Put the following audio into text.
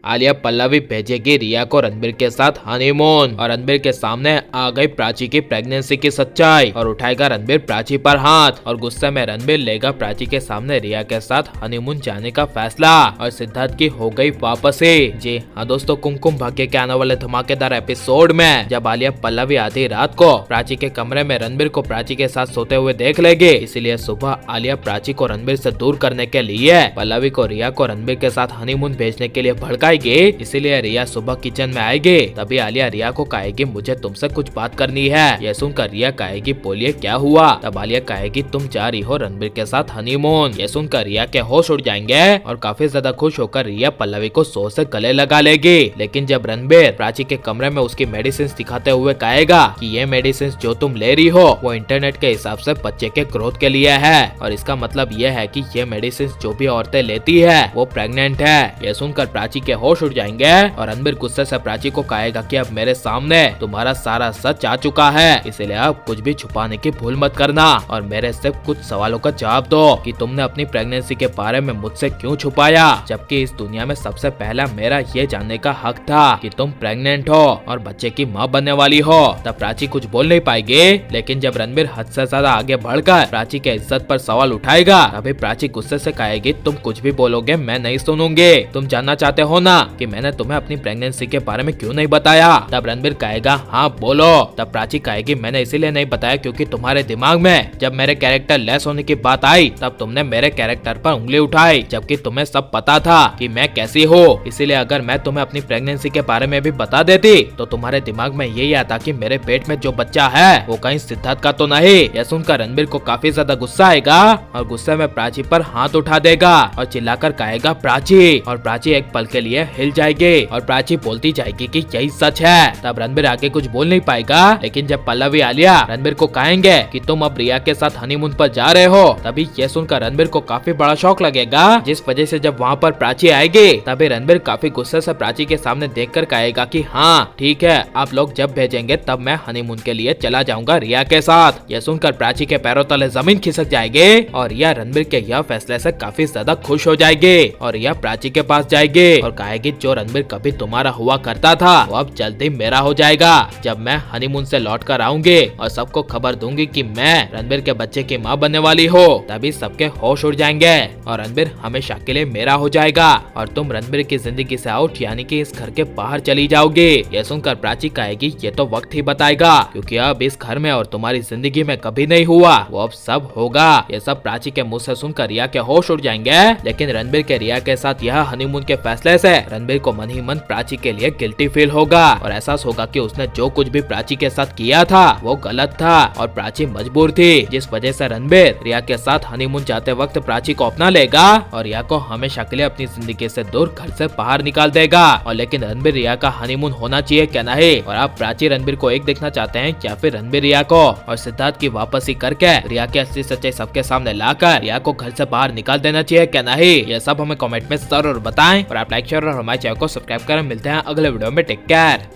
आलिया पल्लवी भेजेगी रिया को रणबीर के साथ हनीमून और रणबीर के सामने आ गई प्राची की प्रेगनेंसी की सच्चाई और उठाएगा रणबीर प्राची पर हाथ और गुस्से में रणबीर लेगा प्राची के सामने रिया के साथ हनीमून जाने का फैसला और सिद्धार्थ की हो गई वापसी। जी हाँ दोस्तों, कुमकुम भाग्य के आने वाले धमाकेदार एपिसोड में जब आलिया पल्लवी आधी रात को प्राची के कमरे में रणबीर को प्राची के साथ सोते हुए देख लेगी, इसलिए सुबह आलिया प्राची को रणबीर से दूर करने के लिए पल्लवी को रिया को रणबीर के साथ हनीमून भेजने के लिए भड़काएगी। इसीलिए रिया सुबह किचन में आएगी। तभी आलिया रिया को कहेगी मुझे तुमसे कुछ बात करनी है। यह सुनकर रिया कहेगी बोलिए क्या हुआ। तब आलिया कहेगी तुम जा रही हो रणबीर के साथ हनीमून। यह सुनकर रिया के होश उड़ जाएंगे और काफी ज्यादा खुश होकर रिया पल्लवी को सो से गले लगा लेगी। लेकिन जब रणबीर प्राची के कमरे में उसकी मेडिसिन दिखाते हुए कहेगा कि ये मेडिसिन जो तुम ले रही हो वो इंटरनेट के हिसाब से बच्चे के ग्रोथ के लिए है और इसका मतलब ये है कि ये मेडिसिन जो भी औरतें लेती है वो प्रेग्नेंट है। ये सुनकर प्राची के होश उड़ जाएंगे और रणबीर गुस्से से प्राची को कहेगा कि अब मेरे सामने तुम्हारा सारा सच आ चुका है, इसलिए अब कुछ भी छुपाने की भूल मत करना और मेरे से कुछ सवालों का जवाब दो कि तुमने अपनी प्रेगनेंसी के बारे में मुझसे क्यों छुपाया, जबकि इस दुनिया में सबसे पहला मेरा ये जानने का हक था कि तुम प्रेग्नेंट हो और बच्चे की माँ बनने वाली हो। तब प्राची कुछ बोल नहीं पाएगी, लेकिन जब रणबीर हद से ज्यादा आगे बढ़कर प्राची के इज्जत पर सवाल उठाएगा तभी प्राची गुस्से से कहेगी तुम कुछ भी बोलोगे मैं नहीं सुनूंगी। तुम जानना चाहते हो ना कि मैंने तुम्हें अपनी प्रेगनेंसी के बारे में क्यों नहीं बताया। तब रणबीर कहेगा हाँ बोलो। तब प्राची कहेगी मैंने इसीलिए नहीं बताया क्योंकि तुम्हारे दिमाग में जब मेरे कैरेक्टर लेस होने की बात आई तब तुमने मेरे कैरेक्टर पर उंगली उठाई, जबकि तुम्हें सब पता था कि मैं कैसी हूँ। इसीलिए अगर मैं तुम्हें अपनी प्रेगनेंसी के बारे में भी बता देती तो तुम्हारे दिमाग में यही आता कि मेरे पेट में जो बच्चा है वो कहीं सिद्धार्थ का तो नहीं। यह सुनकर रणबीर को काफी ज्यादा गुस्सा आएगा और गुस्से में प्राची पर हाथ उठा देगा और चिल्लाकर कहेगा प्राची, और प्राची एक पल के लिए हिल जाएगी और प्राची बोलती जाएगी कि यही सच है। तब रणबीर आगे कुछ बोल नहीं पाएगा, लेकिन जब पल्लवी आलिया रणबीर को कहेंगे कि तुम अब रिया के साथ हनीमून पर जा रहे हो तभी ये सुनकर रणबीर को काफी बड़ा शौक लगेगा, जिस वजह से जब वहाँ पर प्राची आएगी तभी रणबीर काफी गुस्से से प्राची के सामने देखकर कहेगा कि हाँ ठीक है, आप लोग जब भेजेंगे तब मैं हनीमून के लिए चला जाऊंगा रिया के साथ। यह सुनकर प्राची के पैरों तले जमीन खिसक जाएगी और रिया रणबीर के यह फैसले से काफी ज्यादा खुश हो जाएगी और रिया प्राची के पास जाएगी और कहेगी जो रणबीर कभी तुम्हारा हुआ करता था वो अब जल्दी मेरा हो जाएगा। जब मैं हनीमून से लौट कर आऊंगी और सबको खबर दूंगी कि मैं रणबीर के बच्चे की माँ बनने वाली हो, तभी सबके होश उड़ जाएंगे और रणबीर हमेशा के लिए मेरा हो जाएगा और तुम रणबीर की जिंदगी से आउट यानी कि इस घर के बाहर चली जाओगी। यह सुनकर प्राची कहेगी ये तो वक्त ही बताएगा, क्योंकि अब इस घर में और तुम्हारी जिंदगी में कभी नहीं हुआ वो अब सब होगा। ये सब प्राची के मुंह से सुनकर रिया के होश उड़ जाएंगे, लेकिन रणबीर के रिया के साथ यह हनीमून के फैसले से रणबीर को मन ही मन प्राची के लिए गिल्टी फील होगा और एहसास होगा कि उसने जो कुछ भी प्राची के साथ किया था वो गलत था और प्राची मजबूर थी, जिस वजह से रणबीर रिया के साथ हनीमून जाते वक्त प्राची को अपना लेगा और रिया को हमेशा के लिए अपनी जिंदगी से दूर घर से बाहर निकाल देगा। और लेकिन रणबीर रिया का हनीमून होना चाहिए क्या नहीं, और आप प्राची रणबीर को एक देखना चाहते हैं या फिर रणबीर रिया को, और सिद्धार्थ की वापसी करके रिया की असली सच्चाई सबके सामने लाकर रिया को घर से बाहर निकाल देना चाहिए क्या नहीं, ये सब हमें कमेंट में जरूर बताएं और आप लाइक शेयर और हमारे चैनल को सब्सक्राइब करें। मिलते हैं अगले वीडियो में, टेक केयर।